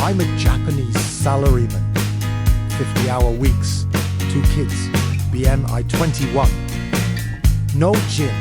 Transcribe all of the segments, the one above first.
I'm a Japanese salaryman. 50-hour weeks, 2 kids, BMI 21. No gym,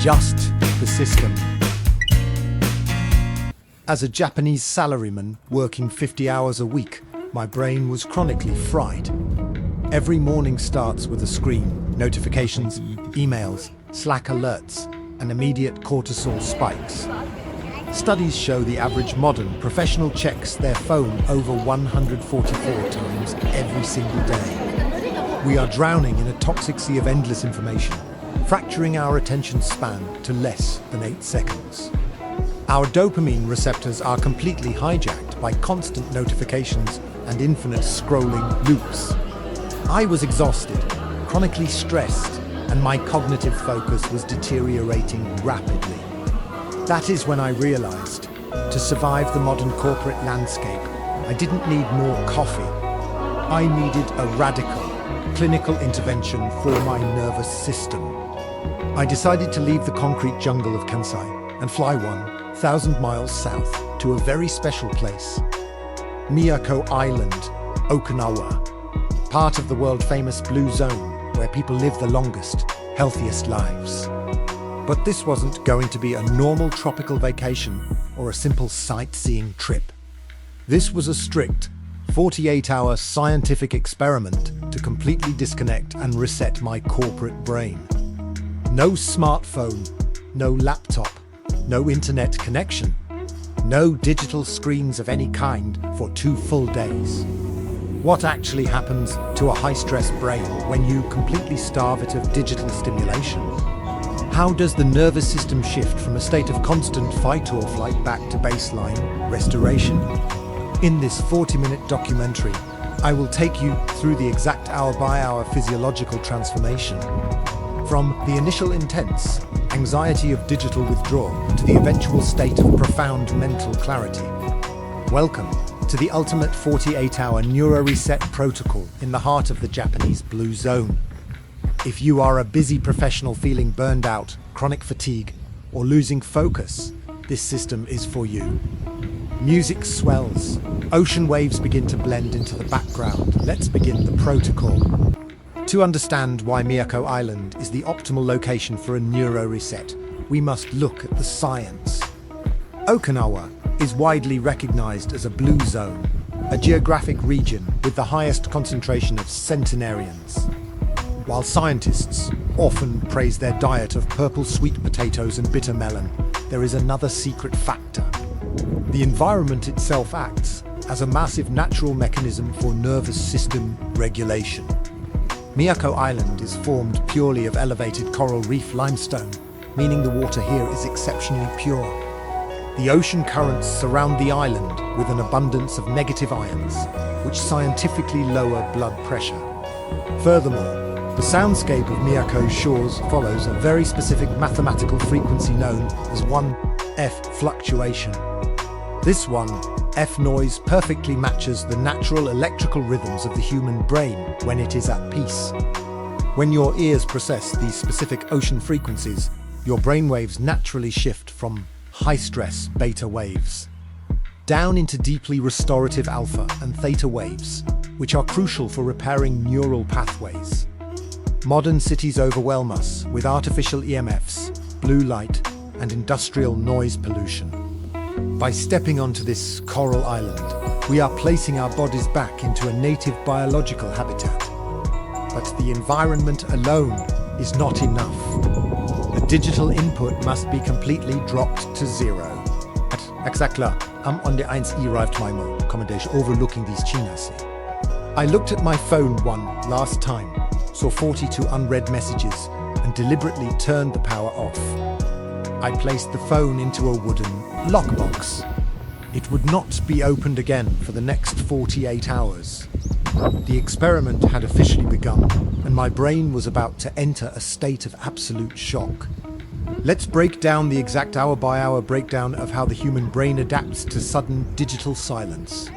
just the system. As a Japanese salaryman working 50 hours a week, my brain was chronically fried. Every morning starts with a screen, notifications, emails, Slack alerts, and immediate cortisol spikes. Studies show the average modern professional checks their phone over 144 times every single day. We are drowning in a toxic sea of endless information, fracturing our attention span to less than 8 seconds. Our dopamine receptors are completely hijacked by constant notifications and infinite scrolling loops. I was exhausted, chronically stressed, and my cognitive focus was deteriorating rapidly. That is when I realized, to survive the modern corporate landscape, I didn't need more coffee. I needed a radical, clinical intervention for my nervous system. I decided to leave the concrete jungle of Kansai and fly 1,000 miles south to a very special place. Miyako Island, Okinawa, part of the world-famous Blue Zone, where people live the longest, healthiest lives. But this wasn't going to be a normal tropical vacation or a simple sightseeing trip. This was a strict, 48-hour scientific experiment to completely disconnect and reset my corporate brain. No smartphone, no laptop, no internet connection, no digital screens of any kind for 2 full days. What actually happens to a high-stress brain when you completely starve it of digital stimulation? How does the nervous system shift from a state of constant fight or flight back to baseline restoration? In this 40-minute documentary, I will take you through the exact hour-by-hour physiological transformation. From the initial intense anxiety of digital withdrawal to the eventual state of profound mental clarity. Welcome to the ultimate 48-hour neuro-reset protocol in the heart of the Japanese Blue Zone. If you are a busy professional feeling burned out, chronic fatigue, or losing focus, this system is for you. Music swells, ocean waves begin to blend into the background. Let's begin the protocol. To understand why Miyako Island is the optimal location for a neuro-reset, we must look at the science. Okinawa is widely recognized as a blue zone, a geographic region with the highest concentration of centenarians. While scientists often praise their diet of purple sweet potatoes and bitter melon, there is another secret factor. The environment itself acts as a massive natural mechanism for nervous system regulation. Miyako Island is formed purely of elevated coral reef limestone, meaning the water here is exceptionally pure. The ocean currents surround the island with an abundance of negative ions, which scientifically lower blood pressure. Furthermore, the soundscape of Miyako's shores follows a very specific mathematical frequency known as 1F fluctuation. This 1F noise perfectly matches the natural electrical rhythms of the human brain when it is at peace. When your ears process these specific ocean frequencies, your brainwaves naturally shift from high-stress beta waves down into deeply restorative alpha and theta waves, which are crucial for repairing neural pathways. Modern cities overwhelm us with artificial EMFs, blue light, and industrial noise pollution. By stepping onto this coral island, we are placing our bodies back into a native biological habitat. But the environment alone is not enough. The digital input must be completely dropped to zero. Exactly, I'm on the 1E arrived my accommodation overlooking these chinas. I looked at my phone last time, saw 42 unread messages, and deliberately turned the power off. I placed the phone into a wooden lockbox. It would not be opened again for the next 48 hours. The experiment had officially begun, and my brain was about to enter a state of absolute shock. Let's break down the exact hour-by-hour breakdown of how the human brain adapts to sudden digital silence.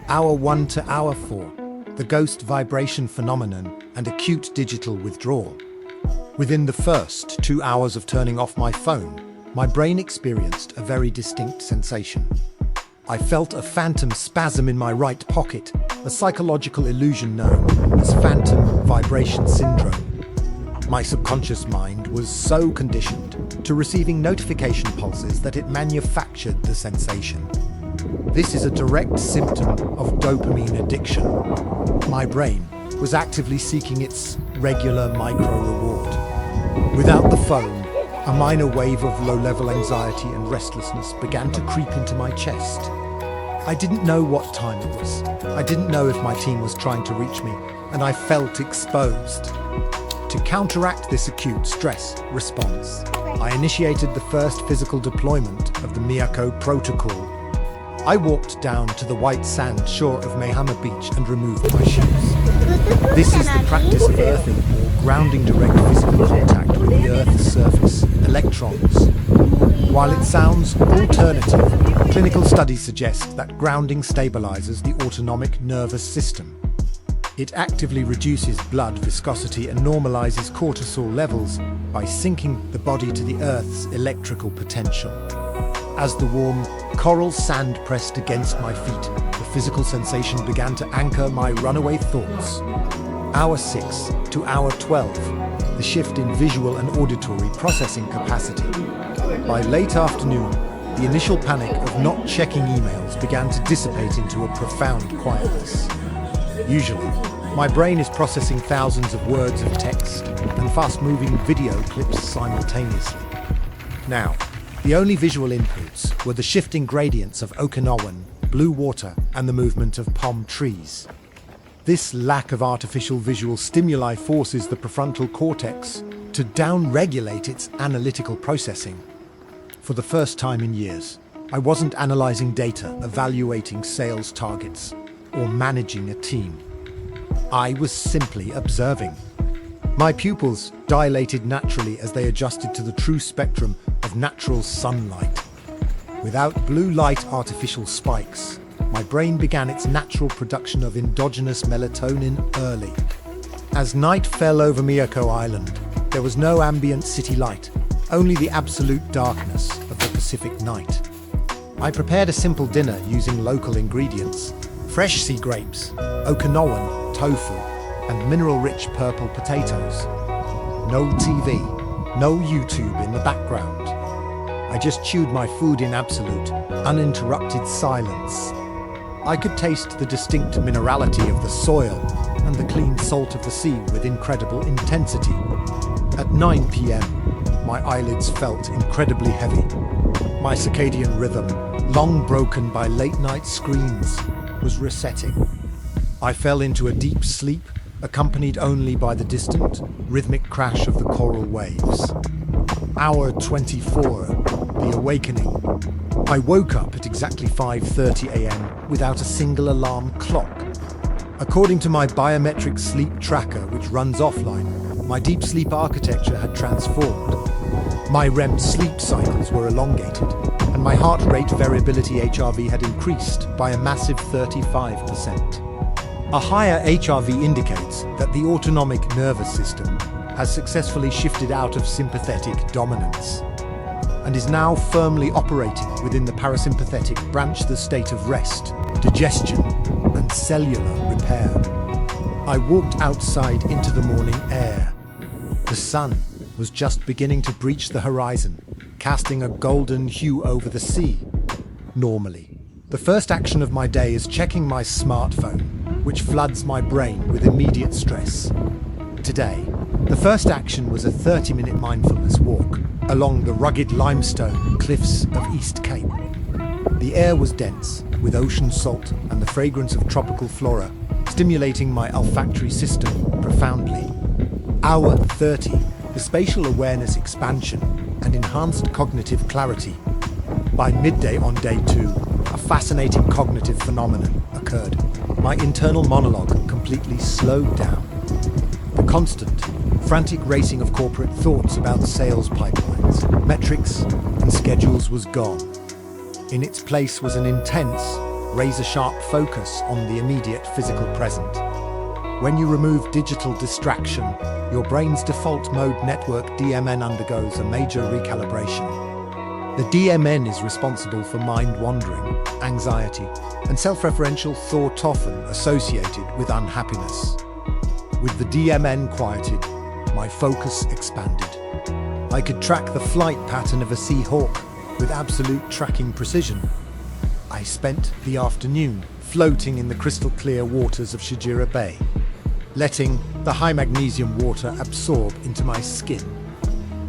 Hour 1 to hour 4, the ghost vibration phenomenon and acute digital withdrawal. Within the first 2 hours of turning off my phone, my brain experienced a very distinct sensation. I felt a phantom spasm in my right pocket, a psychological illusion known as phantom vibration syndrome. My subconscious mind was so conditioned to receiving notification pulses that it manufactured the sensation. This is a direct symptom of dopamine addiction. My brain was actively seeking its regular micro-reward. Without the phone, a minor wave of low-level anxiety and restlessness began to creep into my chest. I didn't know what time it was. I didn't know if my team was trying to reach me, and I felt exposed. To counteract this acute stress response, I initiated the first physical deployment of the Miyako Protocol. I walked down to the white sand shore of Mehama Beach and removed my shoes. This is the practice of earthing or grounding direct physical contact with the Earth's surface, electrons. While it sounds alternative, clinical studies suggest that grounding stabilizes the autonomic nervous system. It actively reduces blood viscosity and normalizes cortisol levels by syncing the body to the Earth's electrical potential. As the warm, coral sand pressed against my feet, the physical sensation began to anchor my runaway thoughts. Hour 6 to hour 12, the shift in visual and auditory processing capacity. By late afternoon, the initial panic of not checking emails began to dissipate into a profound quietness. Usually, my brain is processing thousands of words of text and fast-moving video clips simultaneously. Now, the only visual inputs were the shifting gradients of Okinawan, blue water, and the movement of palm trees. This lack of artificial visual stimuli forces the prefrontal cortex to down-regulate its analytical processing. For the first time in years, I wasn't analyzing data, evaluating sales targets, or managing a team. I was simply observing. My pupils dilated naturally as they adjusted to the true spectrum of natural sunlight. Without blue light artificial spikes, my brain began its natural production of endogenous melatonin early. As night fell over Miyako Island, there was no ambient city light, only the absolute darkness of the Pacific night. I prepared a simple dinner using local ingredients: fresh sea grapes, Okinawan tofu, and mineral-rich purple potatoes. No TV, no YouTube in the background. I just chewed my food in absolute, uninterrupted silence. I could taste the distinct minerality of the soil and the clean salt of the sea with incredible intensity. At 9 p.m., my eyelids felt incredibly heavy. My circadian rhythm, long broken by late-night screens, was resetting. I fell into a deep sleep, accompanied only by the distant, rhythmic crash of the coral waves. Hour 24, the awakening. I woke up at exactly 5:30 a.m. without a single alarm clock. According to my biometric sleep tracker, which runs offline, my deep sleep architecture had transformed. My REM sleep cycles were elongated, and my heart rate variability HRV had increased by a massive 35%. A higher HRV indicates that the autonomic nervous system has successfully shifted out of sympathetic dominance and is now firmly operating within the parasympathetic branch, the state of rest, digestion, and cellular repair. I walked outside into the morning air. The sun was just beginning to breach the horizon, casting a golden hue over the sea. Normally, the first action of my day is checking my smartphone, which floods my brain with immediate stress. Today, the first action was a 30-minute mindfulness walk along the rugged limestone cliffs of East Cape. The air was dense, with ocean salt and the fragrance of tropical flora, stimulating my olfactory system profoundly. Hour 30, the spatial awareness expansion and enhanced cognitive clarity. By midday on day 2, a fascinating cognitive phenomenon occurred. My internal monologue completely slowed down. The constant, frantic racing of corporate thoughts about sales pipelines, metrics, and schedules was gone. In its place was an intense, razor-sharp focus on the immediate physical present. When you remove digital distraction, your brain's default mode network DMN undergoes a major recalibration. The DMN is responsible for mind wandering, anxiety, and self-referential thought often associated with unhappiness. With the DMN quieted, my focus expanded. I could track the flight pattern of a sea hawk with absolute tracking precision. I spent the afternoon floating in the crystal-clear waters of Shijira Bay, letting the high magnesium water absorb into my skin.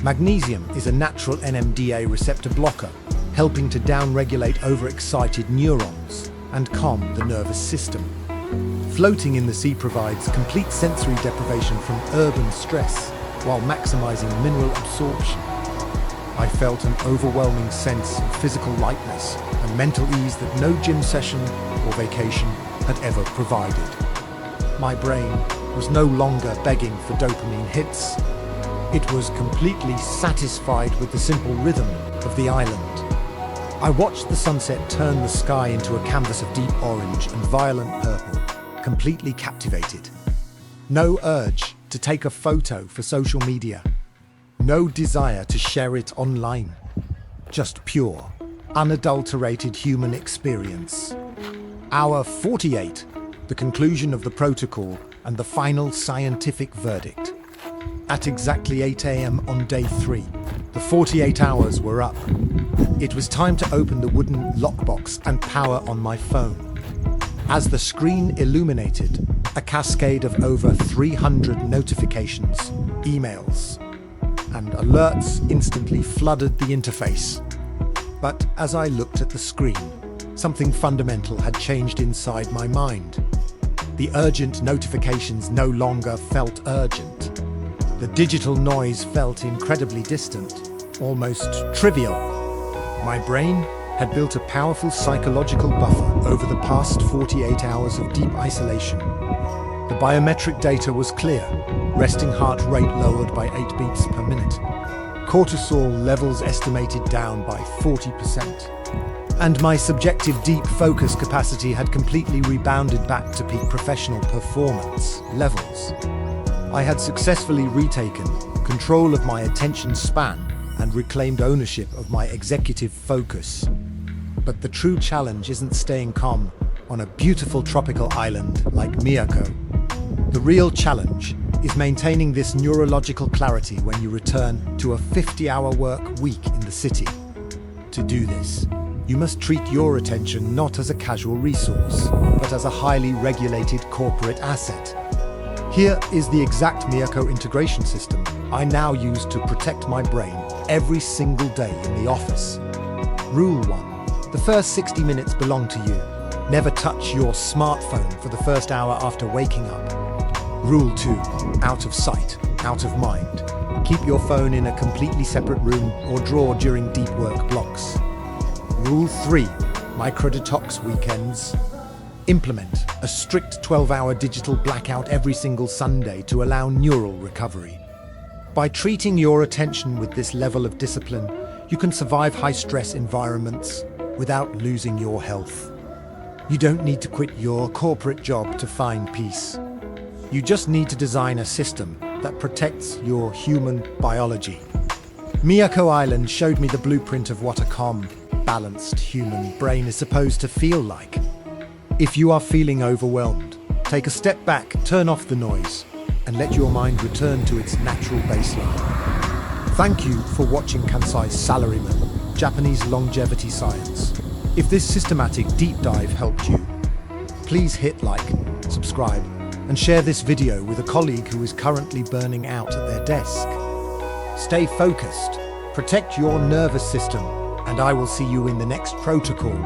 Magnesium is a natural NMDA receptor blocker, helping to downregulate overexcited neurons and calm the nervous system. Floating in the sea provides complete sensory deprivation from urban stress while maximizing mineral absorption. I felt an overwhelming sense of physical lightness and mental ease that no gym session or vacation had ever provided. My brain was no longer begging for dopamine hits. It was completely satisfied with the simple rhythm of the island. I watched the sunset turn the sky into a canvas of deep orange and violent purple, completely captivated. No urge to take a photo for social media. No desire to share it online. Just pure, unadulterated human experience. Hour 48, the conclusion of the protocol and the final scientific verdict. At exactly 8 a.m. on day 3, the 48 hours were up. It was time to open the wooden lockbox and power on my phone. As the screen illuminated, a cascade of over 300 notifications, emails, and alerts instantly flooded the interface. But as I looked at the screen, something fundamental had changed inside my mind. The urgent notifications no longer felt urgent. The digital noise felt incredibly distant, almost trivial. My brain had built a powerful psychological buffer over the past 48 hours of deep isolation. The biometric data was clear, resting heart rate lowered by 8 beats per minute, cortisol levels estimated down by 40%, and my subjective deep focus capacity had completely rebounded back to peak professional performance levels. I had successfully retaken control of my attention span and reclaimed ownership of my executive focus. But the true challenge isn't staying calm on a beautiful tropical island like Miyako. The real challenge is maintaining this neurological clarity when you return to a 50-hour work week in the city. To do this, you must treat your attention not as a casual resource, but as a highly regulated corporate asset. Here is the exact Miyako integration system I now use to protect my brain every single day in the office. Rule 1. The first 60 minutes belong to you. Never touch your smartphone for the first hour after waking up. Rule 2. Out of sight, out of mind. Keep your phone in a completely separate room or drawer during deep work blocks. Rule 3. Micro-detox weekends. Implement a strict 12-hour digital blackout every single Sunday to allow neural recovery. By treating your attention with this level of discipline, you can survive high-stress environments without losing your health. You don't need to quit your corporate job to find peace. You just need to design a system that protects your human biology. Miyako Island showed me the blueprint of what a calm, balanced human brain is supposed to feel like. If you are feeling overwhelmed, take a step back, turn off the noise, and let your mind return to its natural baseline. Thank you for watching Kansai's Salaryman, Japanese longevity science. If this systematic deep dive helped you, please hit like, subscribe, and share this video with a colleague who is currently burning out at their desk. Stay focused, protect your nervous system, and I will see you in the next protocol.